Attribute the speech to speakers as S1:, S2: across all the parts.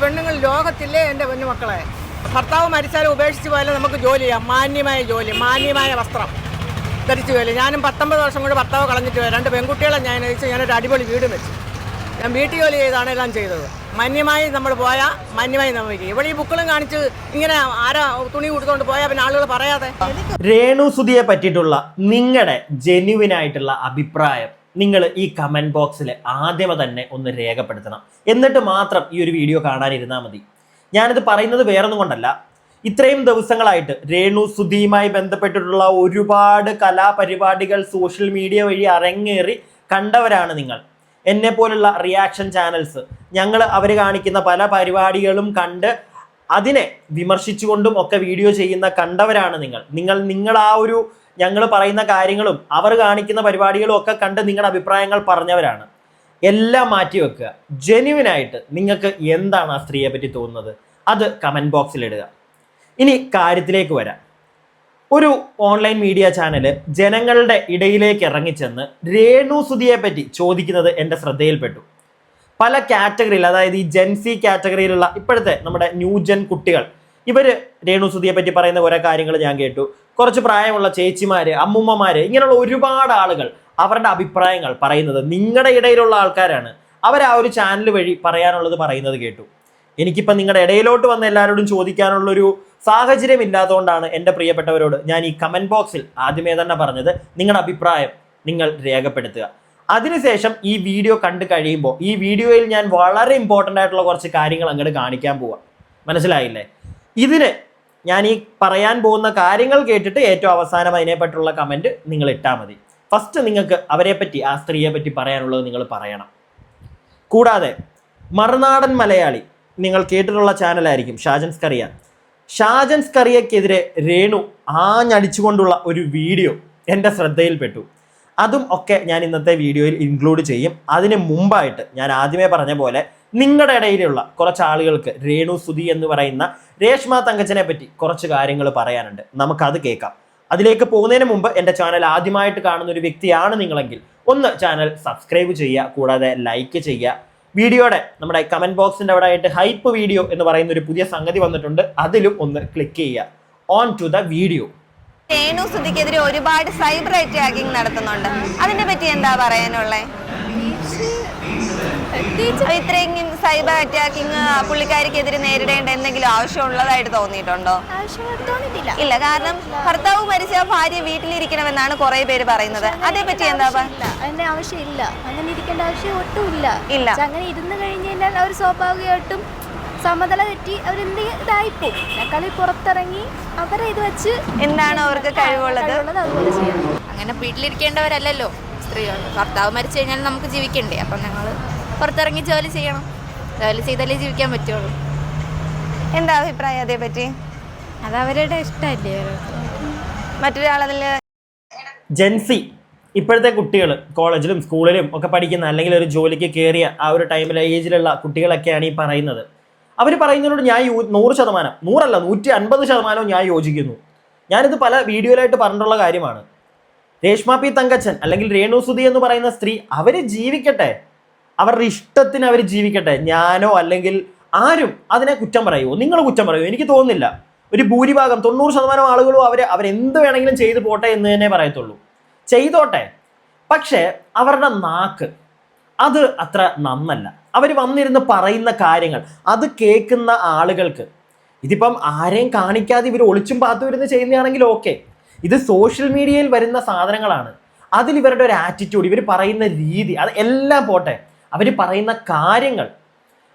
S1: പെണ്ണുങ്ങൾ ലോകത്തില്ലേ എൻ്റെ കുഞ്ഞുമക്കളെ? ഭർത്താവ് മരിച്ചാലും ഉപേക്ഷിച്ച് പോയാലും നമുക്ക് ജോലി ചെയ്യാം. മാന്യമായ ജോലി, മാന്യമായ വസ്ത്രം ധരിച്ചു പോയാലും. ഞാനും 19 വർഷം കൊണ്ട് ഭർത്താവ് കളഞ്ഞിട്ട് പോയി. 2 പെൺകുട്ടികളെ ഞാൻ അയച്ച് ഞാനൊരു അടിപൊളി വീട് വെച്ചു. ഞാൻ വീട്ടു ജോലി ചെയ്താണ് എല്ലാം ചെയ്തത്. മാന്യമായി നമ്മൾ പോയാൽ മാന്യമായി നമുക്ക്. ഇവിടെ ഈ ബുക്കുകളും കാണിച്ച് ഇങ്ങനെ ആരാ തുണി കൊടുത്തുകൊണ്ട് പോയാൽ പിന്നെ ആളുകൾ പറയാതെ.
S2: രേണു സുധിയെ പറ്റിയിട്ടുള്ള നിങ്ങളുടെ ജെന്യുവിൻ ആയിട്ടുള്ള അഭിപ്രായം നിങ്ങൾ ഈ കമന്റ് ബോക്സിൽ ആദ്യമേ തന്നെ ഒന്ന് രേഖപ്പെടുത്തണം. എന്നിട്ട് മാത്രം ഈ ഒരു വീഡിയോ കാണാനിരുന്നാൽ മതി. ഞാനിത് പറയുന്നത് വേറൊന്നും കൊണ്ടല്ല, ഇത്രയും ദിവസങ്ങളായിട്ട് രേണു സുധിയുമായി ബന്ധപ്പെട്ടിട്ടുള്ള ഒരുപാട് കലാപരിപാടികൾ സോഷ്യൽ മീഡിയ വഴി അരങ്ങേറി കണ്ടവരാണ് നിങ്ങൾ. എന്നെ പോലുള്ള റിയാക്ഷൻ ചാനൽസ് ഞങ്ങൾ അവർ കാണിക്കുന്ന പല പരിപാടികളും കണ്ട് അതിനെ വിമർശിച്ചുകൊണ്ടും ഒക്കെ വീഡിയോ ചെയ്യുന്ന കണ്ടവരാണ് നിങ്ങൾ ആ ഒരു ഞങ്ങൾ പറയുന്ന കാര്യങ്ങളും അവർ കാണിക്കുന്ന പരിപാടികളും ഒക്കെ കണ്ട് നിങ്ങളുടെ അഭിപ്രായങ്ങൾ പറഞ്ഞവരാണ്. എല്ലാം മാറ്റി വെക്കുക. ജെന്യുവിനായിട്ട് നിങ്ങൾക്ക് എന്താണ് ആ സ്ത്രീയെ പറ്റി തോന്നുന്നത് അത് കമന്റ് ബോക്സിൽ ഇടുക. ഇനി കാര്യത്തിലേക്ക് വരാം. ഒരു ഓൺലൈൻ മീഡിയ ചാനൽ ജനങ്ങളുടെ ഇടയിലേക്ക് ഇറങ്ങിച്ചെന്ന് രേണു സുധിയെ പറ്റി ചോദിക്കുന്നത് എൻ്റെ ശ്രദ്ധയിൽപ്പെട്ടു. പല കാറ്റഗറിയിൽ, അതായത് ഈ ജെൻസി കാറ്റഗറിയിലുള്ള ഇപ്പോഴത്തെ നമ്മുടെ ന്യൂജൻ കുട്ടികൾ, ഇവർ രേണു സുധിയെ പറ്റി പറയുന്ന കുറേ കാര്യങ്ങൾ ഞാൻ കേട്ടു. കുറച്ച് പ്രായമുള്ള ചേച്ചിമാര്, അമ്മുമ്മമാര്, ഇങ്ങനെയുള്ള ഒരുപാട് ആളുകൾ അവരുടെ അഭിപ്രായങ്ങൾ പറയുന്നത് നിങ്ങളുടെ ഇടയിലുള്ള ആൾക്കാരാണ്. അവർ ആ ഒരു ചാനൽ വഴി പറയാനുള്ളത് പറയുന്നത് കേട്ടു. എനിക്കിപ്പോൾ നിങ്ങളുടെ ഇടയിലോട്ട് വന്ന് എല്ലാവരോടും ചോദിക്കാനുള്ളൊരു സാഹചര്യം ഇല്ലാത്തതുകൊണ്ടാണ് എൻ്റെ പ്രിയപ്പെട്ടവരോട് ഞാൻ ഈ കമന്റ് ബോക്സിൽ ആദ്യമേ തന്നെ പറഞ്ഞത് നിങ്ങളുടെ അഭിപ്രായം നിങ്ങൾ രേഖപ്പെടുത്തുക. അതിനുശേഷം ഈ വീഡിയോ കണ്ടു കഴിയുമ്പോൾ ഈ വീഡിയോയിൽ ഞാൻ വളരെ ഇമ്പോർട്ടൻ്റ് ആയിട്ടുള്ള കുറച്ച് കാര്യങ്ങൾ അങ്ങോട്ട് കാണിക്കാൻ പോവാം. മനസ്സിലായില്ലേ? ഇതിന് ഞാൻ ഈ പറയാൻ പോകുന്ന കാര്യങ്ങൾ കേട്ടിട്ട് ഏറ്റവും അവസാനം അതിനെപ്പറ്റിയുള്ള കമൻറ്റ് നിങ്ങൾ ഇട്ടാൽ മതി. ഫസ്റ്റ് നിങ്ങൾക്ക് അവരെ പറ്റി, ആ സ്ത്രീയെ പറ്റി പറയാനുള്ളത് നിങ്ങൾ പറയണം. കൂടാതെ മറുനാടൻ മലയാളി നിങ്ങൾ കേട്ടിട്ടുള്ള ചാനലായിരിക്കും ഷാജൻ സ്കറിയക്കെതിരെ രേണു ആഞ്ഞടിച്ചുകൊണ്ടുള്ള ഒരു വീഡിയോ എൻ്റെ ശ്രദ്ധയിൽപ്പെട്ടു. അതും ഒക്കെ ഞാൻ ഇന്നത്തെ വീഡിയോയിൽ ഇൻക്ലൂഡ് ചെയ്യും. അതിന് മുമ്പായിട്ട് ഞാൻ ആദ്യമേ പറഞ്ഞ പോലെ നിങ്ങളുടെ ഇടയിലുള്ള കുറച്ച് ആളുകൾക്ക് രേണു സുധി എന്ന് പറയുന്ന രേഷ്മ തങ്കച്ചനെ പറ്റി കുറച്ച് കാര്യങ്ങൾ പറയാനുണ്ട്. നമുക്കത് കേൾക്കാം. അതിലേക്ക് പോകുന്നതിന് മുമ്പ് എൻ്റെ ചാനൽ ആദ്യമായിട്ട് കാണുന്ന ഒരു വ്യക്തിയാണ് നിങ്ങളെങ്കിൽ ഒന്ന് ചാനൽ സബ്സ്ക്രൈബ് ചെയ്യുക, കൂടാതെ ലൈക്ക് ചെയ്യുക. വീഡിയോയുടെ നമ്മുടെ കമന്റ് ബോക്സിൻ്റെ അവിടെ ആയിട്ട് ഹൈപ്പ് വീഡിയോ എന്ന് പറയുന്ന ഒരു പുതിയ സംഗതി വന്നിട്ടുണ്ട്, അതിലും ഒന്ന് ക്ലിക്ക് ചെയ്യുക. On to the video.
S3: Renu സുധിക്കെതിരെ ഒരുപാട് സൈബർ അറ്റാക്കിംഗ് നടത്തുന്നുണ്ട്. അതിനെ പറ്റി എന്താ പറയാനുള്ളത്? ഇത്രയെങ്കിലും സൈബർ അറ്റാക്കിങ് പുള്ളിക്കാരിക്കെതിരെ നേരിടേണ്ട എന്തെങ്കിലും ആവശ്യമുള്ളതായിട്ട് തോന്നിയിട്ടുണ്ടോ? ഇല്ല, കാരണം ഭർത്താവ് മരിച്ച ഭാര്യ വീട്ടിലിരിക്കണമെന്നാണ് കുറെ പേര് പറയുന്നത്. അതേപറ്റി എന്താ?
S4: അതിന്റെ ആവശ്യമില്ല, അങ്ങനെ ഇരിക്കേണ്ട ആവശ്യം ഒട്ടുമില്ല.
S3: ഇല്ല,
S4: അങ്ങനെ ഇരുന്ന് കഴിഞ്ഞ് കഴിഞ്ഞാൽ അവർ സ്വാഭാവികമായിട്ടും സമതല തെറ്റി അവരെന്തെങ്കിലും ഇതായിപ്പോ കളി പുറത്തിറങ്ങി അവരെ ഇത് വെച്ച്
S3: എന്താണ് അവർക്ക് കഴിവുള്ളത്
S4: അതുപോലെ ചെയ്യണം.
S5: അങ്ങനെ വീട്ടിലിരിക്കേണ്ടവരല്ലല്ലോ സ്ത്രീകൾ. ഭർത്താവ് മരിച്ചു കഴിഞ്ഞാൽ നമുക്ക് ജീവിക്കണ്ടേ? അപ്പം ഞങ്ങൾ പുറത്തിറങ്ങി ജോലി ചെയ്യണം. ജോലി ചെയ്താലേ ജീവിക്കാൻ പറ്റുള്ളൂ.
S3: എന്താ അഭിപ്രായം അതേപറ്റി?
S4: അതവരുടെ ഇഷ്ടമല്ലേ.
S3: മറ്റൊരാളതിൽ
S2: ജെൻസി ഇപ്പോഴത്തെ കുട്ടികൾ കോളേജിലും സ്കൂളിലും ഒക്കെ പഠിക്കുന്ന, അല്ലെങ്കിൽ ഒരു ജോലിക്ക് കയറിയ ആ ഒരു ടൈമിലെ ഏജിലുള്ള കുട്ടികളൊക്കെയാണ് ഈ പറയുന്നത്. അവർ പറയുന്നതിനോട് ഞാൻ 100%, 100%, 150% ഞാൻ യോജിക്കുന്നു. ഞാനിത് പല വീഡിയോയിലായിട്ട് പറഞ്ഞിട്ടുള്ള കാര്യമാണ്. രേഷ്മ പി തങ്കച്ചൻ അല്ലെങ്കിൽ രേണു സുധി എന്ന് പറയുന്ന സ്ത്രീ അവർ ജീവിക്കട്ടെ, അവരുടെ ഇഷ്ടത്തിന് അവർ ജീവിക്കട്ടെ. ഞാനോ അല്ലെങ്കിൽ ആരും അതിനെ കുറ്റം പറയുമോ? നിങ്ങൾ കുറ്റം പറയുമോ? എനിക്ക് തോന്നുന്നില്ല. ഒരു ഭൂരിഭാഗം 90% ആളുകളും അവരെന്ത് വേണമെങ്കിലും ചെയ്തു പോട്ടെ എന്ന് തന്നെ പറയത്തുള്ളൂ. ചെയ്തോട്ടെ. പക്ഷേ അവരുടെ നാക്ക് അത് അത്ര നന്നല്ല. അവർ വന്നിരുന്ന് പറയുന്ന കാര്യങ്ങൾ അത് കേൾക്കുന്ന ആളുകൾക്ക്, ഇതിപ്പം ആരെയും കാണിക്കാതെ ഇവർ ഒളിച്ചും പാത്തും ഇരുന്ന് ചെയ്യുന്നതാണെങ്കിൽ ഓക്കെ. ഇത് സോഷ്യൽ മീഡിയയിൽ വരുന്ന സാധനങ്ങളാണ്. അതിൽ ഇവരുടെ ഒരു ആറ്റിറ്റ്യൂഡ്, ഇവർ പറയുന്ന രീതി, അത് എല്ലാം പോട്ടെ. അവർ പറയുന്ന കാര്യങ്ങൾ,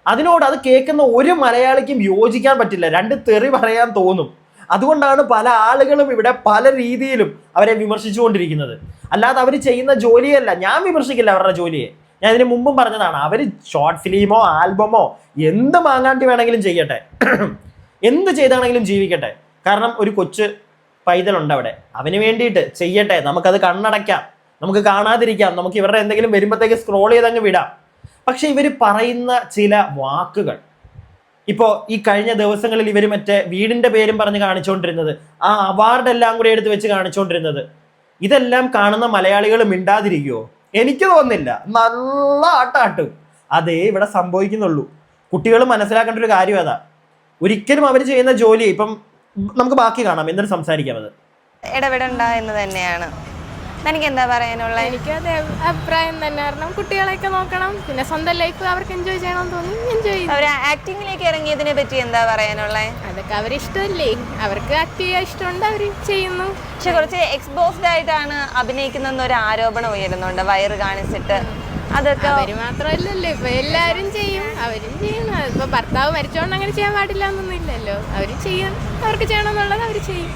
S2: അതിനോട് അത് കേൾക്കുന്ന ഒരു മലയാളിക്കും യോജിക്കാൻ പറ്റില്ല. 2 തെറി പറയാൻ തോന്നും. അതുകൊണ്ടാണ് പല ആളുകളും ഇവിടെ പല രീതിയിലും അവരെ വിമർശിച്ചുകൊണ്ടിരിക്കുന്നത്. അല്ലാതെ അവർ ചെയ്യുന്ന ജോലിയല്ല. ഞാൻ വിമർശിക്കില്ല അവരുടെ ജോലിയെ. ഞാൻ ഇതിന് മുമ്പും പറഞ്ഞതാണ്. അവർ ഷോർട്ട് ഫിലിമോ ആൽബമോ എന്ത് മാങ്ങാണ്ടി വേണമെങ്കിലും ചെയ്യട്ടെ, എന്ത് ചെയ്താണെങ്കിലും ജീവിക്കട്ടെ. കാരണം ഒരു കൊച്ചു പൈതലുണ്ട് അവിടെ, അവന് വേണ്ടിയിട്ട് ചെയ്യട്ടെ. നമുക്കത് കണ്ണടയ്ക്കാം, നമുക്ക് കാണാതിരിക്കാം, നമുക്ക് ഇവരുടെ എന്തെങ്കിലും വരുമ്പോഴത്തേക്ക് സ്ക്രോൾ ചെയ്തങ്ങ് വിടാം. പക്ഷെ ഇവർ പറയുന്ന ചില വാക്കുകൾ, ഇപ്പോൾ ഈ കഴിഞ്ഞ ദിവസങ്ങളിൽ ഇവർ മറ്റേ വീടിൻ്റെ പേരും പറഞ്ഞ് കാണിച്ചുകൊണ്ടിരുന്നത്, ആ അവാർഡെല്ലാം കൂടി എടുത്ത് വെച്ച് കാണിച്ചുകൊണ്ടിരുന്നത്, ഇതെല്ലാം കാണുന്ന മലയാളികൾ മിണ്ടാതിരിക്കുമോ? എനിക്ക് തോന്നുന്നില്ല. നല്ല ആട്ടാട്ടും. അതേ ഇവിടെ സംഭവിക്കുന്നുള്ളൂ. കുട്ടികൾ മനസ്സിലാക്കേണ്ട ഒരു കാര്യം അതാ. ഒരിക്കലും അവർ ചെയ്യുന്ന ജോലി ഇപ്പം നമുക്ക് ബാക്കി കാണാം, എന്നിട്ട് സംസാരിക്കാം. അത്
S3: ഇടപെടണ്ട എന്ന് തന്നെയാണ്. എനിക്ക് എന്താ പറയാനുള്ളത്?
S6: എനിക്ക് അതേ അഭിപ്രായം തന്നെ. കാരണം കുട്ടികളെയൊക്കെ നോക്കണം, പിന്നെ സ്വന്തം ലൈഫ് അവർക്ക് എൻജോയ് ചെയ്യണമെന്ന് തോന്നി എൻജോയ് ചെയ്യും.
S3: അവർ ആക്ടിങ്ങിലേക്ക് ഇറങ്ങിയതിനെ പറ്റി എന്താ പറയാനുള്ളത്?
S6: അതൊക്കെ അവരിഷ്ടമല്ലേ, അവർക്ക് ആക്ട് ചെയ്യാൻ ഇഷ്ടമുണ്ട്, അവർ ചെയ്യുന്നു.
S3: പക്ഷെ കുറച്ച് എക്സ്പോസ്ഡ് ആയിട്ടാണ് അഭിനയിക്കുന്നൊരു ആരോപണം ഉയരുന്നുണ്ട്, വയറ് കാണിച്ചിട്ട്. അതൊക്കെ
S6: അവര് മാത്രമല്ലല്ലോ, ഇപ്പൊ എല്ലാരും ചെയ്യും, അവരും ചെയ്യണം. ഇപ്പൊ ഭർത്താവ് മരിച്ചോണ്ട് അങ്ങനെ ചെയ്യാൻ പാടില്ല എന്നൊന്നും ഇല്ലല്ലോ. അവര് ചെയ്യണം, അവർക്ക് ചെയ്യണമെന്നുള്ളത് അവര് ചെയ്യും.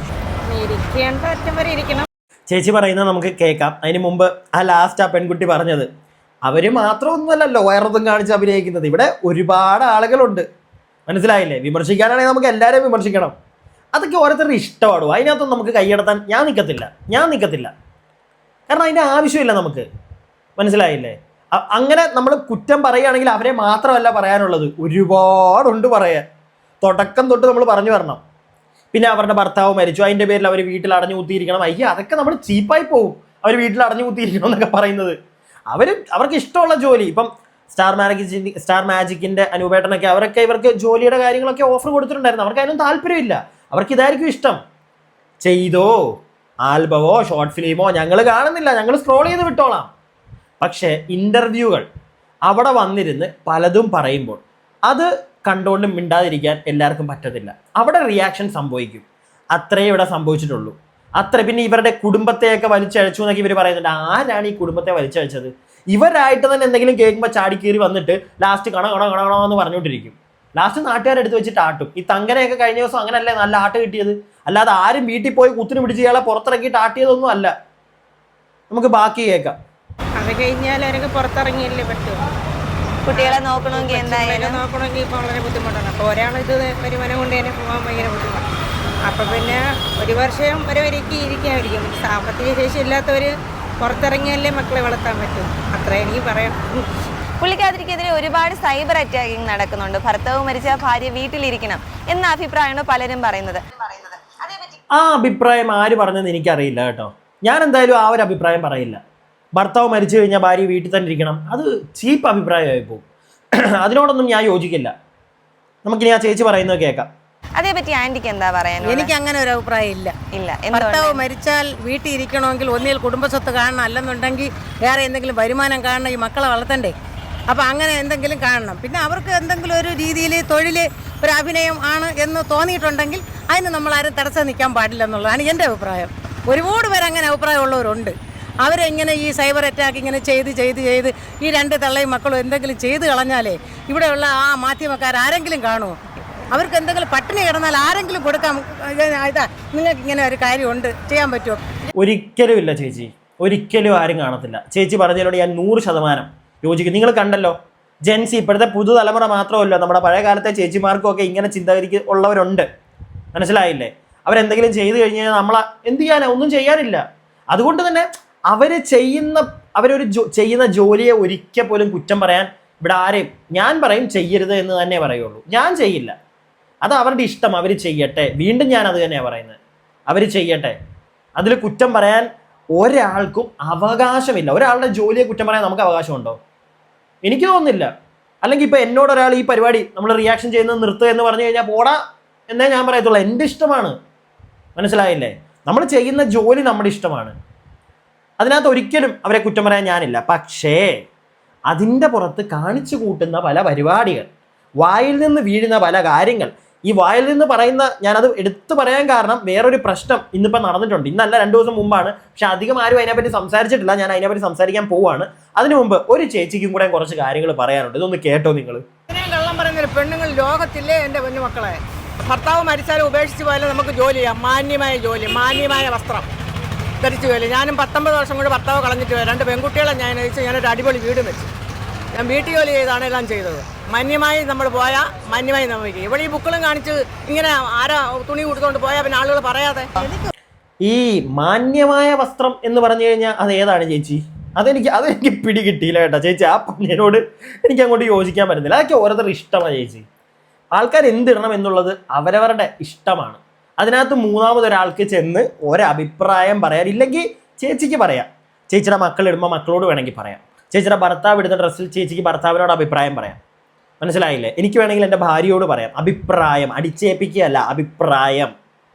S1: ഇരിക്കേണ്ട അറ്റം വരെ ഇരിക്കണം.
S2: ചേച്ചി പറയുന്നത് നമുക്ക് കേൾക്കാം. അതിന് മുമ്പ് ആ ലാസ്റ്റ് ആ പെൺകുട്ടി പറഞ്ഞത് അവർ മാത്രമൊന്നുമല്ലല്ലോ വയറൊന്നും കാണിച്ച് അഭിനയിക്കുന്നത്, ഇവിടെ ഒരുപാട് ആളുകളുണ്ട്. മനസ്സിലായില്ലേ? വിമർശിക്കാനാണെങ്കിൽ നമുക്ക് എല്ലാവരെയും വിമർശിക്കണം. അതൊക്കെ ഓരോരുത്തരുടെ ഇഷ്ടമാണോ, അതിനകത്തൊന്നും നമുക്ക് കൈയടത്താൻ ഞാൻ നിൽക്കത്തില്ല. കാരണം അതിൻ്റെ ആവശ്യമില്ല നമുക്ക്. മനസ്സിലായില്ലേ? അങ്ങനെ നമ്മൾ കുറ്റം പറയുകയാണെങ്കിൽ അവരെ മാത്രമല്ല പറയാനുള്ളത്, ഒരുപാടുണ്ട് പറയാൻ. തുടക്കം തൊട്ട് നമ്മൾ പറഞ്ഞു വരണം. പിന്നെ അവരുടെ ഭർത്താവ് മരിച്ചു, അതിൻ്റെ പേരിൽ അവർ വീട്ടിൽ അടഞ്ഞു കുത്തിയിരിക്കണം. അതൊക്കെ നമ്മൾ ചീപ്പായി പോകും. അവർ വീട്ടിൽ അടഞ്ഞു കുത്തിയിരിക്കണം എന്നൊക്കെ പറയുന്നത്. അവർക്ക് ഇഷ്ടമുള്ള ജോലി, ഇപ്പം സ്റ്റാർ മാജിക്കിൻ്റെ അനൂപേട്ടനൊക്കെ അവരൊക്കെ ഇവർക്ക് ജോലിയുടെ കാര്യങ്ങളൊക്കെ ഓഫർ കൊടുത്തിട്ടുണ്ടായിരുന്നു. അവർക്ക് അതിനൊന്നും താല്പര്യമില്ല. അവർക്ക് ഇതായിരിക്കും ഇഷ്ടം. ചെയ്തോ, ആൽബമോ ഷോർട്ട് ഫിലിമോ ഞങ്ങൾ കാണുന്നില്ല, ഞങ്ങൾ സ്ക്രോൾ ചെയ്ത് വിട്ടോളാം. പക്ഷേ ഇൻ്റർവ്യൂകൾ അവിടെ വന്നിരുന്ന് പലതും പറയുമ്പോൾ അത് കണ്ടുകൊണ്ട് മിണ്ടാതിരിക്കാൻ എല്ലാവർക്കും പറ്റത്തില്ല. അവിടെ റിയാക്ഷൻ സംഭവിക്കും. അത്രയേ ഇവിടെ സംഭവിച്ചിട്ടുള്ളൂ. പിന്നെ ഇവരുടെ കുടുംബത്തെയൊക്കെ വലിച്ചഴച്ചു എന്നൊക്കെ ഇവർ പറയുന്നുണ്ട്. ആരാണ് ഈ കുടുംബത്തെ വലിച്ചഴച്ചത്? ഇവരായിട്ട് തന്നെ എന്തെങ്കിലും കേൾക്കുമ്പോൾ ചാടിക്കീറി വന്നിട്ട് ലാസ്റ്റ് കണ എന്ന് പറഞ്ഞുകൊണ്ടിരിക്കും. ലാസ്റ്റ് നാട്ടുകാരെടുത്ത് വെച്ചിട്ട് ആട്ടും. ഈ തങ്കനെയൊക്കെ കഴിഞ്ഞ ദിവസം അങ്ങനല്ലേ നല്ല ആട്ട് കിട്ടിയത്. അല്ലാതെ ആരും വീട്ടിൽ പോയി കുത്തിന് പിടിച്ച് ഇയാളെ പുറത്തിറക്കിയിട്ട് ആട്ടിയതൊന്നും അല്ല. നമുക്ക് ബാക്കി കേൾക്കാം.
S1: അത് കഴിഞ്ഞാൽ അവരൊക്കെ പുറത്തിറങ്ങിയല്ലേ പറ്റുമോ?
S3: കുട്ടികളെ നോക്കണമെങ്കിൽ എന്തായാലും
S1: നോക്കണമെങ്കിൽ ഇപ്പോൾ വളരെ ബുദ്ധിമുട്ടാണ്. അപ്പോൾ ഒരാളിത് വരുമാനം കൊണ്ട് തന്നെ പോകാൻ ഭയങ്കര ബുദ്ധിമുട്ടാണ്. അപ്പം പിന്നെ ഒരു വർഷം വരെ ഇരിക്കാമായിരിക്കും. സാമ്പത്തിക ശേഷി ഇല്ലാത്തവർ പുറത്തിറങ്ങിയാലേ മക്കളെ വളർത്താൻ പറ്റും. അത്രേ എനിക്ക് പറയാം.
S3: പുള്ളിക്കാരിക്കെതിരെ ഒരുപാട് സൈബർ അറ്റാക്കിംഗ് നടക്കുന്നുണ്ട്. ഭർത്താവ് മരിച്ച ഭാര്യ വീട്ടിലിരിക്കണം എന്ന അഭിപ്രായമാണ് പലരും പറയുന്നത്.
S2: ആ അഭിപ്രായം ആര് പറഞ്ഞതെന്ന് എനിക്കറിയില്ല കേട്ടോ. ഞാൻ എന്തായാലും ആ ഒരു അഭിപ്രായം പറയില്ല. ഭർത്താവ് മരിച്ചു കഴിഞ്ഞാൽ ഭാര്യ വീട്ടിൽ തന്നെ ഇരിക്കണം, അത് ചീപ്പ് അഭിപ്രായമായി പോകും. അതിനോടൊന്നും ഞാൻ യോജിക്കില്ല. നമുക്കിനി ആ ചേച്ചി പറയുന്നത് കേൾക്കാം.
S3: അതേപറ്റി ആന്റിക്ക് എന്താ പറയാനുള്ളത്?
S1: എനിക്ക് അങ്ങനെ ഒരു അഭിപ്രായം ഇല്ല. ഭർത്താവ് മരിച്ചാൽ വീട്ടിൽ ഇരിക്കണമെങ്കിൽ ഒന്നിൽ കുടുംബസ്വത്ത് കാണണം, അല്ലെന്നുണ്ടെങ്കിൽ വേറെ എന്തെങ്കിലും വരുമാനം കാണണം, ഈ മക്കളെ വളർത്തണ്ടേ. അപ്പോൾ അങ്ങനെ എന്തെങ്കിലും കാണണം. പിന്നെ അവർക്ക് എന്തെങ്കിലും ഒരു രീതിയിൽ തൊഴിൽ ഒരു അഭിനയം ആണ് എന്ന് തോന്നിയിട്ടുണ്ടെങ്കിൽ അതിന് നമ്മളാരും തടസ്സം നിൽക്കാൻ പാടില്ല എന്നുള്ളതാണ് എൻ്റെ അഭിപ്രായം. ഒരുപാട് പേര് അങ്ങനെ അഭിപ്രായമുള്ളവരുണ്ട്. അവരെങ്ങനെ ഈ സൈബർ അറ്റാക്ക് ഇങ്ങനെ ചെയ്ത് ഈ രണ്ട് തള്ളയും മക്കളും എന്തെങ്കിലും ചെയ്ത് കളഞ്ഞാലേ ഇവിടെയുള്ള ആ മാധ്യമക്കാർ ആരെങ്കിലും കാണുമോ? അവർക്ക് എന്തെങ്കിലും പട്ടിണി കിടന്നാൽ ആരെങ്കിലും കൊടുക്കാം, ഇതാ നിങ്ങൾക്ക് ഇങ്ങനെ ഒരു കാര്യമുണ്ട്, ചെയ്യാൻ പറ്റുമോ?
S2: ഒരിക്കലും ഇല്ല ചേച്ചി, ഒരിക്കലും ആരും കാണത്തില്ല. ചേച്ചി പറഞ്ഞതിനോട് ഞാൻ 100% യോജിക്കും. നിങ്ങൾ കണ്ടല്ലോ, ജെൻസി ഇപ്പോഴത്തെ പുതുതലമുറ മാത്രമല്ല, നമ്മുടെ പഴയ കാലത്തെ ചേച്ചിമാർക്കും ഒക്കെ ഇങ്ങനെ ചിന്താഗതിക്ക് ഉള്ളവരുണ്ട്. മനസ്സിലായില്ലേ? അവരെന്തെങ്കിലും ചെയ്തു കഴിഞ്ഞാൽ നമ്മൾ എന്ത് ചെയ്യാനാ? ഒന്നും ചെയ്യാനില്ല. അതുകൊണ്ട് തന്നെ ചെയ്യുന്ന ജോലിയെ ഒരിക്കൽ പോലും കുറ്റം പറയാൻ ഇവിടെ ആരെയും ഞാൻ പറയും ചെയ്യരുത് എന്ന് തന്നെ പറയുള്ളൂ. ഞാൻ ചെയ്യില്ല. അത് അവരുടെ ഇഷ്ടം, അവർ ചെയ്യട്ടെ. വീണ്ടും ഞാൻ അത് തന്നെയാണ് പറയുന്നത്, അവർ ചെയ്യട്ടെ. അതിൽ കുറ്റം പറയാൻ ഒരാൾക്കും അവകാശമില്ല. ഒരാളുടെ ജോലിയെ കുറ്റം പറയാൻ നമുക്ക് അവകാശമുണ്ടോ? എനിക്ക് തോന്നുന്നില്ല. അല്ലെങ്കിൽ ഇപ്പോൾ എന്നോട് ഒരാൾ ഈ പരിപാടി നമ്മൾ റിയാക്ഷൻ ചെയ്യുന്നത് നിർത്തുക എന്ന് പറഞ്ഞു കഴിഞ്ഞാൽ പോടാ എന്നേ ഞാൻ പറയത്തുള്ളൂ. എൻ്റെ ഇഷ്ടമാണ്. മനസ്സിലായില്ലേ? നമ്മൾ ചെയ്യുന്ന ജോലി നമ്മുടെ ഇഷ്ടമാണ്. അതിനകത്ത് ഒരിക്കലും അവരെ കുറ്റം പറയാൻ ഞാനില്ല. പക്ഷേ അതിൻ്റെ പുറത്ത് കാണിച്ചു കൂട്ടുന്ന പല പരിപാടികൾ, വായിൽ നിന്ന് വീഴുന്ന പല കാര്യങ്ങൾ, ഈ വായിൽ നിന്ന് പറയുന്ന, ഞാനത് എടുത്തു പറയാൻ കാരണം വേറൊരു പ്രശ്നം ഇന്നിപ്പോൾ നടന്നിട്ടുണ്ട്. ഇന്നല്ല, 2 ദിവസം മുമ്പാണ്. പക്ഷെ അധികം ആരും അതിനെപ്പറ്റി സംസാരിച്ചിട്ടില്ല. ഞാൻ അതിനെപ്പറ്റി സംസാരിക്കാൻ പോവാണ്. അതിനു മുമ്പ് ഒരു ചേച്ചിക്കും കൂടെ കുറച്ച് കാര്യങ്ങൾ പറയാനുണ്ട്. ഇതൊന്ന് കേട്ടോ നിങ്ങൾ.
S1: ഞാൻ കള്ളം പറയുന്നൊരു പെണ്ണുങ്ങൾ ലോകത്തില്ലേ എൻ്റെ കുഞ്ഞു മക്കളെ. ഭർത്താവ് മരിച്ചാലും ഉപേക്ഷിച്ച് പോയാലും നമുക്ക് ജോലി ചെയ്യാം. മാന്യമായ ജോലി, മാന്യമായ വസ്ത്രം ധരിച്ചു ജോലി. ഞാനും 19 വർഷം കൊണ്ട് ഭർത്താവ് കളഞ്ഞിട്ട് 2 പെൺകുട്ടികളെ ഞാൻ അയച്ച് ഞാനൊരു അടിപൊളി വീട് വെച്ചു. ഞാൻ വീട്ടു ജോലി ചെയ്താണ് എല്ലാം ചെയ്തത്. മാന്യമായി നമ്മൾ പോയാൽ മാന്യമായി നമുക്ക്. ഇവിടെ ഈ ബുക്കളും കാണിച്ച് ഇങ്ങനെ ആരാ തുണി കൊടുത്തുകൊണ്ട് പോയാൽ പിന്നെ ആളുകൾ പറയാതെ.
S2: ഈ മാന്യമായ വസ്ത്രം എന്ന് പറഞ്ഞു കഴിഞ്ഞാൽ അത് ഏതാണ് ചേച്ചി? അതെനിക്ക് പിടികിട്ടിയില്ല കേട്ടോ ചേച്ചി. ആ പറഞ്ഞതിനോട് എനിക്ക് അങ്ങോട്ട് യോജിക്കാൻ പറ്റുന്നില്ല. അതൊക്കെ ഓരോരുത്തർ ഇഷ്ടമാണ് ചേച്ചി. ആൾക്കാർ എന്തിടണം എന്നുള്ളത് അവരവരുടെ ഇഷ്ടമാണ്. അതിനകത്ത് മൂന്നാമതൊരാൾക്ക് ചെന്ന് ഒരഭിപ്രായം പറയാൻ ഇല്ലെങ്കിൽ ചേച്ചിക്ക് പറയാം. ചേച്ചിയുടെ മക്കൾ ഇടുമ്പോൾ മക്കളോട് വേണമെങ്കിൽ പറയാം. ചേച്ചിയുടെ ഭർത്താവ് ഇടുന്ന ഡ്രസ്സിൽ ചേച്ചിക്ക് ഭർത്താവിനോട് അഭിപ്രായം പറയാം. മനസ്സിലായില്ലേ? എനിക്ക് വേണമെങ്കിൽ എൻ്റെ ഭാര്യയോട് പറയാം അഭിപ്രായം, അടിച്ചേൽപ്പിക്കുകയല്ല, അഭിപ്രായം.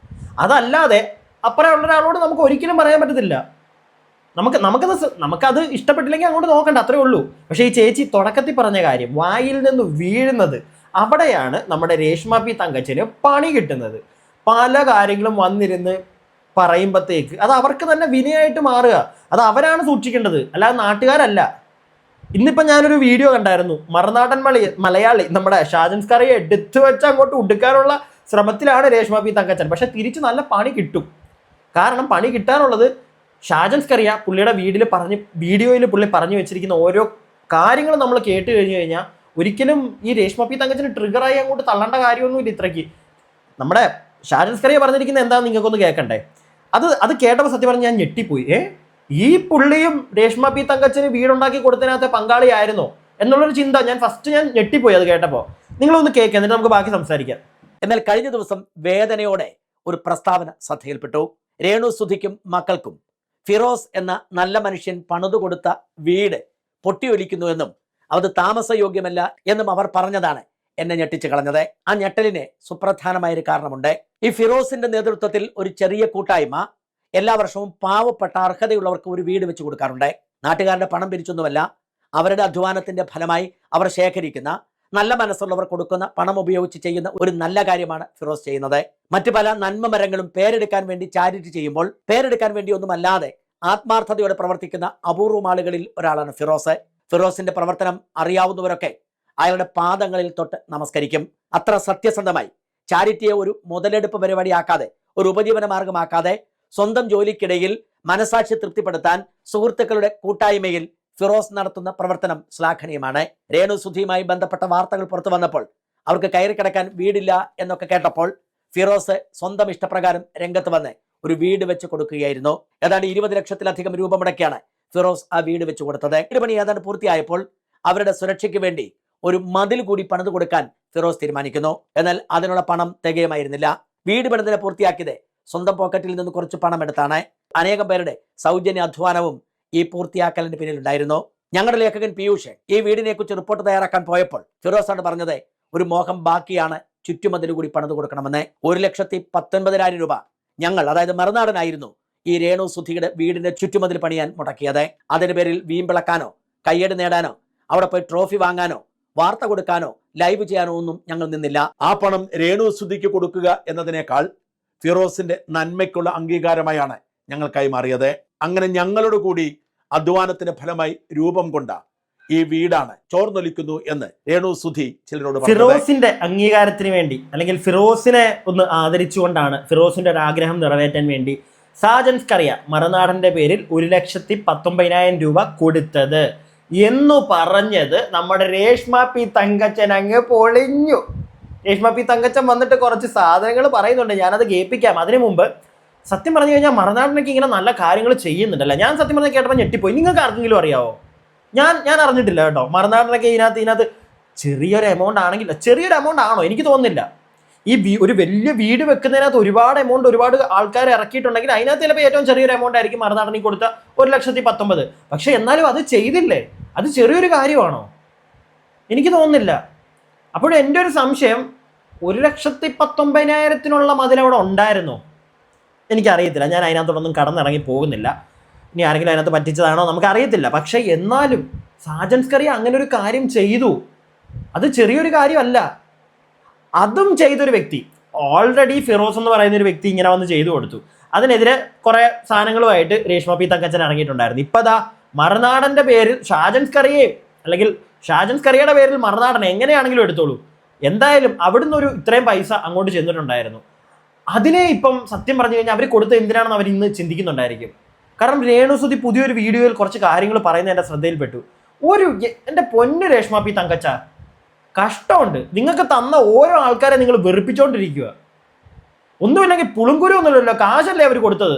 S2: അതല്ലാതെ അപ്പുറമുള്ള ഒരാളോട് നമുക്ക് ഒരിക്കലും പറയാൻ പറ്റത്തില്ല. നമുക്കത് ഇഷ്ടപ്പെട്ടില്ലെങ്കിൽ അങ്ങോട്ട് നോക്കണ്ട, അത്രേ ഉള്ളൂ. പക്ഷേ ഈ ചേച്ചി തുടക്കത്തിൽ പറഞ്ഞ കാര്യം, വായിൽ നിന്ന് വീഴുന്നത്, അവിടെയാണ് നമ്മുടെ രേഷ്മ പി തങ്കച്ചന് പണി കിട്ടുന്നത്. പല കാര്യങ്ങളും വന്നിരുന്ന് പറയുമ്പോഴത്തേക്ക് അത് അവർക്ക് തന്നെ വിനയായിട്ട് മാറുക. അത് അവരാണ് സൂക്ഷിക്കേണ്ടത്, അല്ലാതെ നാട്ടുകാരല്ല. ഇന്നിപ്പം ഞാനൊരു വീഡിയോ കണ്ടായിരുന്നു, മറുനാടൻ മലയാളി നമ്മുടെ ഷാജൻസ്കറിയെ എടുത്തു വെച്ച് അങ്ങോട്ട് ഉടുക്കാനുള്ള ശ്രമത്തിലാണ് രേഷ്മ പി തങ്കച്ചൻ. പക്ഷെ തിരിച്ച് നല്ല പണി കിട്ടും. കാരണം പണി കിട്ടാനുള്ളത് ഷാജൻസ്കറിയ പുള്ളിയുടെ വീഡിയോയിൽ പുള്ളി പറഞ്ഞു വെച്ചിരിക്കുന്ന ഓരോ കാര്യങ്ങളും നമ്മൾ കേട്ട് കഴിഞ്ഞു കഴിഞ്ഞാൽ ഒരിക്കലും ഈ രേഷ്മ പി തങ്കച്ചന് ട്രിഗറായി അങ്ങോട്ട് തള്ളേണ്ട കാര്യമൊന്നുമില്ല. ഇത്രയ്ക്ക് നമ്മുടെ ഷാജൻസ്കറിയ പറഞ്ഞിരിക്കുന്നത് എന്താണെന്ന് നിങ്ങൾക്കൊന്ന് കേൾക്കണ്ടേ? അത് കേട്ടപ്പോൾ സത്യം പറഞ്ഞ് ഞാൻ ഞെട്ടിപ്പോയി. ഈ പുള്ളിയും രേഷ്മ പി തങ്കച്ചന് വീടുണ്ടാക്കി കൊടുത്തതിനകത്ത് പങ്കാളിയായിരുന്നോ എന്നുള്ളൊരു ചിന്ത ഞാൻ ഞെട്ടിപ്പോയി അത് കേട്ടപ്പോൾ. നിങ്ങളൊന്ന് കേൾക്കാം, എന്നിട്ട് നമുക്ക് ബാക്കി സംസാരിക്കാം.
S7: എന്നാൽ കഴിഞ്ഞ ദിവസം വേദനയോടെ ഒരു പ്രസ്താവന ശ്രദ്ധയിൽപ്പെട്ടു. രേണു സുധിക്കും മക്കൾക്കും ഫിറോസ് എന്ന നല്ല മനുഷ്യൻ പണിതു കൊടുത്ത വീട് പൊട്ടിയൊലിക്കുന്നുവെന്നും അത് താമസയോഗ്യമല്ല എന്നും അവർ പറഞ്ഞതാണ് എന്നെ ഞെട്ടിച്ചു കളഞ്ഞത്. ആ ഞെട്ടലിന് സുപ്രധാനമായൊരു കാരണമുണ്ട്. ഈ ഫിറോസിന്റെ നേതൃത്വത്തിൽ ഒരു ചെറിയ കൂട്ടായ്മ എല്ലാ വർഷവും പാവപ്പെട്ട അർഹതയുള്ളവർക്ക് ഒരു വീട് വെച്ച് കൊടുക്കാറുണ്ട്. നാട്ടുകാരുടെ പണം പിരിച്ചൊന്നുമല്ല, അവരുടെ അധ്വാനത്തിന്റെ ഫലമായി അവർ ശേഖരിക്കുന്ന, നല്ല മനസ്സുള്ളവർ കൊടുക്കുന്ന പണം ഉപയോഗിച്ച് ചെയ്യുന്ന ഒരു നല്ല കാര്യമാണ് ഫിറോസ് ചെയ്യുന്നത്. മറ്റു പല നന്മ മരങ്ങളും പേരെടുക്കാൻ വേണ്ടി ചാരിറ്റി ചെയ്യുമ്പോൾ പേരെടുക്കാൻ വേണ്ടി ഒന്നുമല്ലാതെ ആത്മാർത്ഥതയോടെ പ്രവർത്തിക്കുന്ന അപൂർവം ആളുകളിൽ ഒരാളാണ് ഫിറോസ്. ഫിറോസിന്റെ പ്രവർത്തനം അറിയാവുന്നവരൊക്കെ അയാളുടെ പാദങ്ങളിൽ തൊട്ട് നമസ്കരിക്കും. അത്ര സത്യസന്ധമായി ചാരിറ്റിയെ ഒരു മുതലെടുപ്പ് പരിപാടിയാക്കാതെ, ഒരു ഉപജീവന മാർഗമാക്കാതെ, സ്വന്തം ജോലിക്കിടയിൽ മനസാക്ഷി തൃപ്തിപ്പെടുത്താൻ സുഹൃത്തുക്കളുടെ കൂട്ടായ്മയിൽ ഫിറോസ് നടത്തുന്ന പ്രവർത്തനം ശ്ലാഘനീയമാണ്. രേണു സുധിയുമായി ബന്ധപ്പെട്ട വാർത്തകൾ പുറത്തു വന്നപ്പോൾ അവർക്ക് കയറി കിടക്കാൻ വീടില്ല എന്നൊക്കെ കേട്ടപ്പോൾ ഫിറോസ് സ്വന്തം ഇഷ്ടപ്രകാരം രംഗത്ത് വന്ന് ഒരു വീട് വെച്ച് കൊടുക്കുകയായിരുന്നു. ഏതാണ്ട് 20 ലക്ഷത്തിലധികം രൂപ മുടക്കിയാണ് ഫിറോസ് ആ വീട് വെച്ച് കൊടുത്തത്. വീട് പണി ഏതാണ്ട് പൂർത്തിയായപ്പോൾ അവരുടെ സുരക്ഷയ്ക്ക് വേണ്ടി ഒരു മതിൽ കൂടി പണിത് കൊടുക്കാൻ ഫിറോസ് തീരുമാനിക്കുന്നു. എന്നാൽ അതിനുള്ള പണം തികയുമായിരുന്നില്ല. വീട് പണിതിനെ പൂർത്തിയാക്കിയത് സ്വന്തം പോക്കറ്റിൽ നിന്ന് കുറച്ച് പണം എടുത്താണ്. അനേകം പേരുടെ സൗജന്യ അധ്വാനവും ഈ പൂർത്തിയാക്കലിന് പിന്നിലുണ്ടായിരുന്നു. ഞങ്ങളുടെ ലേഖകൻ പീയൂഷ് ഈ വീടിനെ കുറിച്ച് റിപ്പോർട്ട് തയ്യാറാക്കാൻ പോയപ്പോൾ ഫിറോസാണ് പറഞ്ഞത് ഒരു മോഹം ബാക്കിയാണ് ചുറ്റുമതിൽ കൂടി പണിത് കൊടുക്കണമെന്ന്. 1,19,000 രൂപ ഞങ്ങൾ, അതായത് മറുനാടനായിരുന്നു, ഈ രേണു സുധിയുടെ വീടിന്റെ ചുറ്റുമതിൽ പണിയാൻ മുടക്കിയത്. അതിന് പേരിൽ വീമ്പിളക്കാനോ കയ്യടി നേടാനോ അവിടെ പോയി ട്രോഫി വാങ്ങാനോ വാർത്ത കൊടുക്കാനോ ലൈവ് ചെയ്യാനോ ഒന്നും ഞങ്ങൾ നിന്നില്ല.
S8: ആ പണം രേണു സുധിക്ക് കൊടുക്കുക എന്നതിനേക്കാൾ ഫിറോസിന്റെ നന്മയ്ക്കുള്ള അംഗീകാരമായാണ് ഞങ്ങൾ കൈമാറിയത്. അങ്ങനെ ഞങ്ങളുടെ കൂടി അധ്വാനത്തിന്റെ ഫലമായി രൂപം കൊണ്ട ഈ വീടാണ് ചോർന്നൊലിക്കുന്നു എന്ന് രേണു സുധി ചിലരോട് പറഞ്ഞു.
S2: ഫിറോസിന്റെ അംഗീകാരത്തിന് വേണ്ടി, അല്ലെങ്കിൽ ഫിറോസിനെ ഒന്ന് ആദരിച്ചുകൊണ്ടാണ്, ഫിറോസിന്റെ ഒരു ആഗ്രഹം നിറവേറ്റാൻ വേണ്ടി ഷാജൻസ്കറിയ മറുനാടന്റെ പേരിൽ 1,19,000 രൂപ കൊടുത്തത് എന്നു പറഞ്ഞത് നമ്മുടെ രേഷ്മ പി തങ്കച്ചൻ അങ്ങ് പൊളിഞ്ഞു. രേഷ്മ പി തങ്കച്ചൻ വന്നിട്ട് കുറച്ച് സാധനങ്ങൾ പറയുന്നുണ്ട്, ഞാനത് കേൾപ്പിക്കാം. അതിനു മുമ്പ് സത്യം പറഞ്ഞു കഴിഞ്ഞാൽ മറുനാടിനൊക്കെ ഇങ്ങനെ നല്ല കാര്യങ്ങൾ ചെയ്യുന്നുണ്ടല്ലോ. ഞാൻ സത്യം പറഞ്ഞാൽ കേട്ടപ്പോൾ ഞെട്ടിപ്പോയി. നിങ്ങൾക്ക് ആർക്കെങ്കിലും അറിയാവോ? ഞാൻ അറിഞ്ഞിട്ടില്ല കേട്ടോ. മറുനാടിനൊക്കെ ഇതിനകത്ത് ചെറിയൊരു എമൗണ്ട് ആണെങ്കിൽ, ചെറിയൊരു എമൗണ്ട് ആണോ എനിക്ക് തോന്നുന്നില്ല. ഈ ഒരു വലിയ വീട് വെക്കുന്നതിനകത്ത് ഒരുപാട് ആൾക്കാർ ഇറക്കിയിട്ടുണ്ടെങ്കിൽ അതിനകത്ത് ചിലപ്പോൾ ഏറ്റവും ചെറിയൊരു എമൗണ്ട് ആയിരിക്കും മറുനാടനിൽ കൊടുത്ത 1,19,000. പക്ഷെ എന്നാലും അത് ചെയ്തില്ലേ, അത് ചെറിയൊരു കാര്യമാണോ? എനിക്ക് തോന്നുന്നില്ല. അപ്പോൾ എൻ്റെ ഒരു സംശയം, 1,19,000 മതിലവിടെ ഉണ്ടായിരുന്നോ? എനിക്കറിയത്തില്ല. ഞാൻ അതിനകത്തോടൊന്നും കടന്നിറങ്ങി പോകുന്നില്ല. ഇനി ആരെങ്കിലും അതിനകത്ത് പറ്റിച്ചതാണോ നമുക്കറിയത്തില്ല. പക്ഷെ എന്നാലും ഷാജൻസ്കറിയ അങ്ങനെ ഒരു കാര്യം ചെയ്തു, അത് ചെറിയൊരു കാര്യമല്ല. അതും ചെയ്തൊരു വ്യക്തി, ഓൾറെഡി ഫിറോസ് എന്ന് പറയുന്ന ഒരു വ്യക്തി ഇങ്ങനെ വന്ന് ചെയ്തു കൊടുത്തു. അതിനെതിരെ കുറെ സാധനങ്ങളുമായിട്ട് രേഷ്മ പി തങ്കച്ചൻ ഇറങ്ങിയിട്ടുണ്ടായിരുന്നു. ഇപ്പം ദാ മറുനാടൻ്റെ പേരിൽ ഷാജൻസ്കറിയയും, അല്ലെങ്കിൽ ഷാജൻസ്കറിയയുടെ പേരിൽ മറുനാടൻ എങ്ങനെയാണെങ്കിലും എടുത്തോളൂ, എന്തായാലും അവിടുന്ന് ഒരു ഇത്രയും പൈസ അങ്ങോട്ട് ചെന്നിട്ടുണ്ടായിരുന്നു. അതിനെ ഇപ്പം സത്യം പറഞ്ഞു കഴിഞ്ഞാൽ അവർ കൊടുത്ത എന്തിനാണെന്ന് അവർ ഇന്ന് ചിന്തിക്കുന്നുണ്ടായിരിക്കും. കാരണം രേണു സുധി പുതിയൊരു വീഡിയോയിൽ കുറച്ച് കാര്യങ്ങൾ പറയുന്നത് എൻ്റെ ശ്രദ്ധയിൽപ്പെട്ടു. എൻ്റെ പൊന്നു രേഷ്മ പി തങ്കച്ച, കഷ്ടമുണ്ട്. നിങ്ങൾക്ക് തന്ന ഓരോ ആൾക്കാരെ നിങ്ങൾ വെറുപ്പിച്ചോണ്ടിരിക്കുക. ഒന്നുമില്ലെങ്കിൽ പുളുങ്കുരു ഒന്നുമില്ലല്ലോ, കാശല്ലേ അവർ കൊടുത്തത്.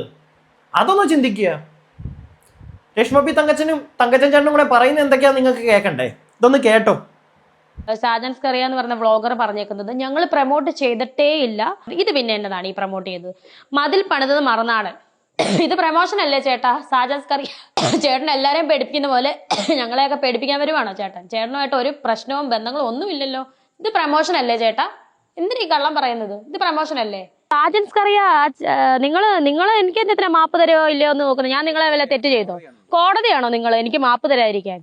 S2: അതൊന്നും ചിന്തിക്കുക. രേഷ്മ പി തങ്കച്ചനും തങ്കച്ചൻ ചേട്ടനും കൂടെ പറയുന്നത് എന്തൊക്കെയാ നിങ്ങൾക്ക് കേൾക്കണ്ടേ? ഇതൊന്ന് കേട്ടോ.
S9: ഷാജൻസ്കറിയ എന്ന് പറഞ്ഞ വ്ളോഗർ പറഞ്ഞേക്കുന്നത് ഞങ്ങൾ പ്രൊമോട്ട് ചെയ്തിട്ടേ ഇല്ല. ഇത് പിന്നെ എന്നതാണ് ഈ പ്രൊമോട്ട് ചെയ്തത്? മതിൽ പണിതത് മറുനാടൻ, ഇത് പ്രമോഷൻ അല്ലേ ചേട്ടാ? സാജൻസ് കറി ചേട്ടൻ എല്ലാരെയും പേടിപ്പിക്കുന്ന പോലെ ഞങ്ങളെയൊക്കെ പേടിപ്പിക്കാൻ വരുവാണോ ചേട്ടൻ? ചേട്ടനുമായിട്ട് ഒരു പ്രശ്നവും ബന്ധങ്ങളും ഒന്നുമില്ലല്ലോ. ഇത് പ്രമോഷൻ അല്ലേ ചേട്ടാ? എന്തിനാ ഈ കള്ളം പറയുന്നത്? ഇത് പ്രമോഷൻ അല്ലേ? സാജൻസ് കറിയ നിങ്ങൾ എനിക്ക് എന്തിനാ മാപ്പ് തരുമോ ഇല്ലയോ എന്ന് നോക്കുന്നത്? ഞാൻ നിങ്ങളെ വല്ല തെറ്റ് ചെയ്തോ? കോടതിയാണോ നിങ്ങൾ എനിക്ക് മാപ്പ് തരാതിരിക്കാൻ?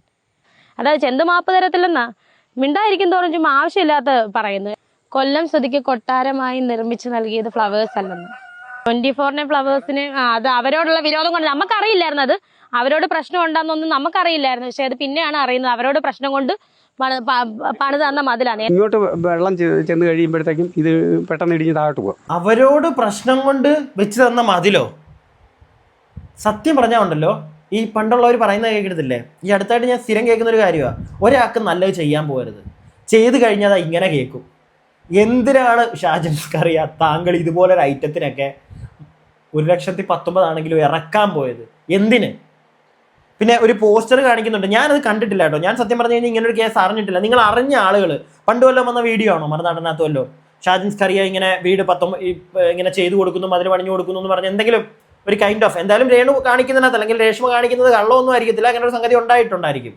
S9: അതായത് ചെന്ത് മാപ്പ് തരത്തില്ലെന്നാ മിണ്ടായിരിക്കും തോറും ചുമ്മാ ആവശ്യമില്ലാത്ത പറയുന്നു. കൊല്ലം സ്തുതിക്ക് കൊട്ടാരമായി നിർമ്മിച്ചു നൽകിയത് ഫ്ലവേഴ്സ് അല്ലെന്ന്. 24-നെ ഫ്ലവേഴ്സിന് അത് അവരോടുള്ള വിരോധം കൊണ്ട് നമുക്കറിയില്ലായിരുന്നു. അത് അവരോട് പ്രശ്നം ഉണ്ടാകുന്നൊന്നും നമുക്കറിയില്ലായിരുന്നു. പക്ഷെ അത് പിന്നെയാണ് അറിയുന്നത് അവരോട് പ്രശ്നം കൊണ്ട് പണി തന്ന മതിലാണ്.
S10: ഇങ്ങോട്ട് വെള്ളം ചെന്ന് കഴിയുമ്പോഴത്തേക്കും ഇത് പെട്ടെന്ന് ഇടിഞ്ഞ് താഴോട്ട് പോകും.
S2: അവരോട് പ്രശ്നം കൊണ്ട് വെച്ച് തന്ന മതിലോ? സത്യം പറഞ്ഞാൽ ഉണ്ടല്ലോ, ഈ പണ്ടുള്ളവർ പറയുന്നത് കേൾക്കത്തില്ലേ? ഈ അടുത്തായിട്ട് ഞാൻ സ്ഥിരം കേൾക്കുന്ന ഒരു കാര്യമാണ്, ഒരാൾക്ക് നല്ലത് ചെയ്യാൻ പോകരുത്, ചെയ്ത് കഴിഞ്ഞാൽ ഇങ്ങനെ കേൾക്കും. എന്തിനാണ് ഷാജൻസ് കറിയ താങ്കൾ ഇതുപോലൊരു ഐറ്റത്തിനൊക്കെ 1,19,000 ആണെങ്കിലും ഇറക്കാൻ പോയത്? എന്തിന്? പിന്നെ ഒരു പോസ്റ്റർ കാണിക്കുന്നുണ്ട്, ഞാനത് കണ്ടിട്ടില്ല കേട്ടോ. ഞാൻ സത്യം പറഞ്ഞു കഴിഞ്ഞാൽ ഇങ്ങനെ ഒരു കേസ് അറിഞ്ഞിട്ടില്ല. നിങ്ങൾ അറിഞ്ഞ ആളുകൾ പണ്ട് വല്ലതും വന്ന വീഡിയോ ആണോ മറുനാടനകത്ത് വല്ലോ? ഷാജൻസ് കറിയ ഇങ്ങനെ വീട് ഇങ്ങനെ ചെയ്തു കൊടുക്കുന്നു, മതിൽ പണിഞ്ഞു കൊടുക്കുന്നു എന്ന് പറഞ്ഞ് എന്തെങ്കിലും ഒരു കൈൻഡ് ഓഫ്, എന്തായാലും രേണു കാണിക്കുന്നതിനകത്ത് അല്ലെങ്കിൽ രേഷ്മ കാണിക്കുന്നത് കള്ളമൊന്നും ആയിരിക്കത്തില്ല, അങ്ങനെ ഒരു സംഗതി ഉണ്ടായിട്ടുണ്ടായിരിക്കും.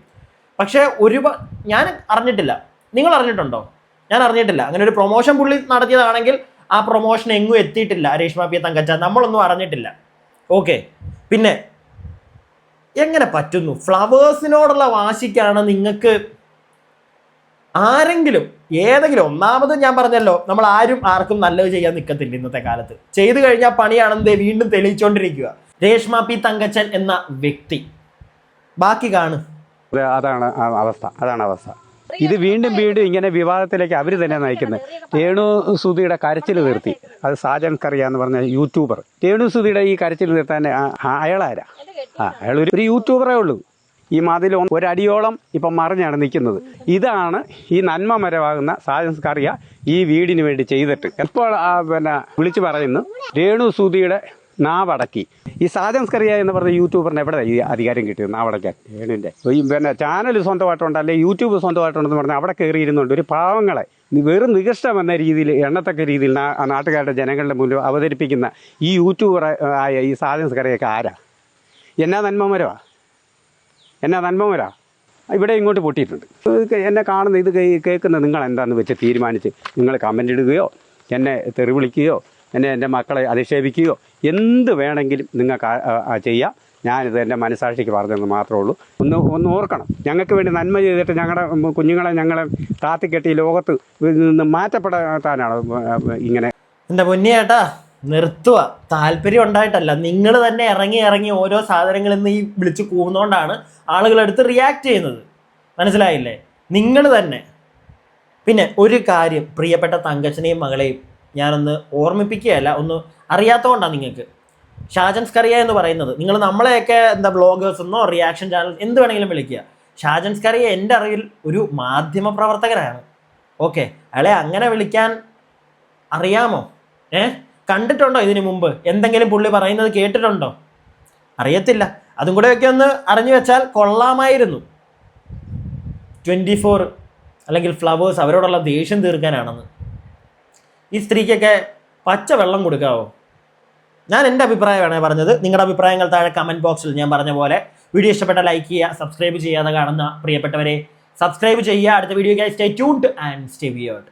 S2: പക്ഷേ ഞാൻ അറിഞ്ഞിട്ടില്ല. നിങ്ങൾ അറിഞ്ഞിട്ടുണ്ടോ? ഞാൻ അറിഞ്ഞിട്ടില്ല. അങ്ങനെ ഒരു പ്രൊമോഷൻ പുള്ളി നടത്തിയതാണെങ്കിൽ ആ പ്രൊമോഷൻ എങ്ങും എത്തിയിട്ടില്ല. രേഷ്മ പി തങ്കച്ച നമ്മളൊന്നും അറിഞ്ഞിട്ടില്ല. ഓക്കെ, പിന്നെ എങ്ങനെ പറ്റുന്നു? ഫ്ലവേഴ്സിനോടുള്ള വാശിക്കാണ് നിങ്ങൾക്ക് ആരെങ്കിലും ഏതെങ്കിലും ഒന്നാമത് ഞാൻ പറഞ്ഞല്ലോ, നമ്മൾ ആർക്കും നല്ലത് ചെയ്യാൻ നിൽക്കത്തില്ല ഇന്നത്തെ കാലത്ത്. ചെയ്തു കഴിഞ്ഞാൽ പണിയാണെന്ന് വീണ്ടും തെളിയിച്ചുകൊണ്ടിരിക്കുക രേഷ്മ പി തങ്കച്ചൻ എന്ന വ്യക്തി. ബാക്കി കാണും.
S10: അതാണ് അവസ്ഥ. ഇത് വീണ്ടും ഇങ്ങനെ വിവാദത്തിലേക്ക് അവർ തന്നെ നയിക്കുന്നത്. രേണു സുധിയുടെ കരച്ചിൽ നിർത്തി. അത് സാജൻ കറിയ എന്ന് പറഞ്ഞ യൂട്യൂബർ. രേണു സുധിയുടെ ഈ കരച്ചിൽ നിർത്താൻ അയാളാരാ? അയാൾ ഒരു യൂട്യൂബറെ ഉള്ളൂ. ഈ മതിൽ ഒരടിയോളം ഇപ്പം മറിഞ്ഞാണ് നിൽക്കുന്നത്. ഇതാണ് ഈ നന്മ മരമാകുന്ന സാജൻ കറിയ ഈ വീടിന് വേണ്ടി ചെയ്തിട്ട് ഇപ്പോൾ വിളിച്ചു പറയുന്നു രേണു സുധിയുടെ നാവടക്കി. ഈ സാജൻ കറിയ എന്ന് പറഞ്ഞ യൂട്യൂബറിന് എവിടെ ഈ അധികാരം കിട്ടിയത് നാവടക്കാൻ? രേണുവിൻ്റെ ചാനൽ സ്വന്തമായിട്ടുണ്ട്, അല്ലെങ്കിൽ യൂട്യൂബ് സ്വന്തമായിട്ടുണ്ടെന്ന് പറഞ്ഞാൽ അവിടെ കയറിയിരുന്നുണ്ട് ഒരു പാവങ്ങളെ വെറും നികൃഷ്ടം എന്ന രീതിയിൽ എണ്ണത്തക്ക രീതിയിൽ നാട്ടുകാരുടെ ജനങ്ങളുടെ മുന്നിൽ അവതരിപ്പിക്കുന്ന ഈ യൂട്യൂബർ ആയ ഈ സാജൻ കറിയൊക്കെ ആരാ? എന്നാ നന്മമരവാ? ഇവിടെ ഇങ്ങോട്ട് പൊട്ടിയിട്ടുണ്ട്. എന്നെ കാണുന്ന ഇത് കേൾക്കുന്ന നിങ്ങൾ എന്താണെന്ന് വെച്ച് തീരുമാനിച്ച് നിങ്ങൾ കമൻ്റ് ഇടുകയോ എന്നെ തെറി വിളിക്കുകയോ എൻ്റെ മക്കളെ അധിക്ഷേപിക്കുകയോ എന്ത് വേണമെങ്കിലും നിങ്ങൾക്ക് ചെയ്യാം. ഞാനിത് എൻ്റെ മനസാക്ഷിക്ക് പറഞ്ഞതെന്ന് മാത്രമേ ഉള്ളൂ. ഒന്ന് ഓർക്കണം, ഞങ്ങൾക്ക് വേണ്ടി നന്മ ചെയ്തിട്ട് ഞങ്ങളുടെ കുഞ്ഞുങ്ങളെ ഞങ്ങളെ താത്തിക്കെട്ടി ലോകത്ത് നിന്ന് മാറ്റപ്പെടാനാണ് ഇങ്ങനെ.
S2: എൻ്റെ പൊന്നിയേട്ടാ നിർത്തുക. താല്പര്യം ഉണ്ടായിട്ടല്ല, നിങ്ങൾ തന്നെ ഇറങ്ങി ഓരോ സാധനങ്ങളിൽ നിന്ന് ഈ വിളിച്ച് കൂവുന്നതുകൊണ്ടാണ് ആളുകളെടുത്ത് റിയാക്ട് ചെയ്യുന്നത്. മനസ്സിലായില്ലേ? നിങ്ങൾ തന്നെ. പിന്നെ ഒരു കാര്യം, പ്രിയപ്പെട്ട തങ്കച്ചനെയും മകളെയും ഞാനൊന്ന് ഓർമ്മിപ്പിക്കുകയല്ല, ഒന്ന് അറിയാത്തതുകൊണ്ടാണ് നിങ്ങൾക്ക്. ഷാജൻസ് കറിയ എന്ന് പറയുന്നത്, നിങ്ങൾ നമ്മളെയൊക്കെ ബ്ലോഗേഴ്സ് എന്നോ റിയാക്ഷൻ ചാനൽ എന്ത് വേണമെങ്കിലും വിളിക്കുക. ഷാജൻസ് കറിയ എൻ്റെ അറിവിൽ ഒരു മാധ്യമ പ്രവർത്തകരാണ്. ഓക്കെ, അയാളെ അങ്ങനെ വിളിക്കാൻ അറിയാമോ? കണ്ടിട്ടുണ്ടോ ഇതിനു മുമ്പ്? എന്തെങ്കിലും പുള്ളി പറയുന്നത് കേട്ടിട്ടുണ്ടോ? അറിയത്തില്ല. അതും കൂടെയൊക്കെ ഒന്ന് അറിഞ്ഞു വെച്ചാൽ കൊള്ളാമായിരുന്നു. 24 അല്ലെങ്കിൽ ഫ്ലവേഴ്സ് അവരോടുള്ള ദേഷ്യം തീർക്കാനാണെന്ന്. ഈ സ്ത്രീക്കൊക്കെ പച്ച വെള്ളം കൊടുക്കാവോ? ഞാൻ എൻ്റെ അഭിപ്രായമാണ് പറഞ്ഞത്. നിങ്ങളുടെ അഭിപ്രായങ്ങൾ താഴെ കമൻറ്റ് ബോക്സിൽ ഞാൻ പറഞ്ഞ പോലെ. വീഡിയോ ഇഷ്ടപ്പെട്ട ലൈക്ക് ചെയ്യുക, സബ്സ്ക്രൈബ് ചെയ്യാതെ കാണുന്ന പ്രിയപ്പെട്ടവരെ സബ്സ്ക്രൈബ് ചെയ്യുക. അടുത്ത വീഡിയോയ്ക്കായി stay tuned and stay weird.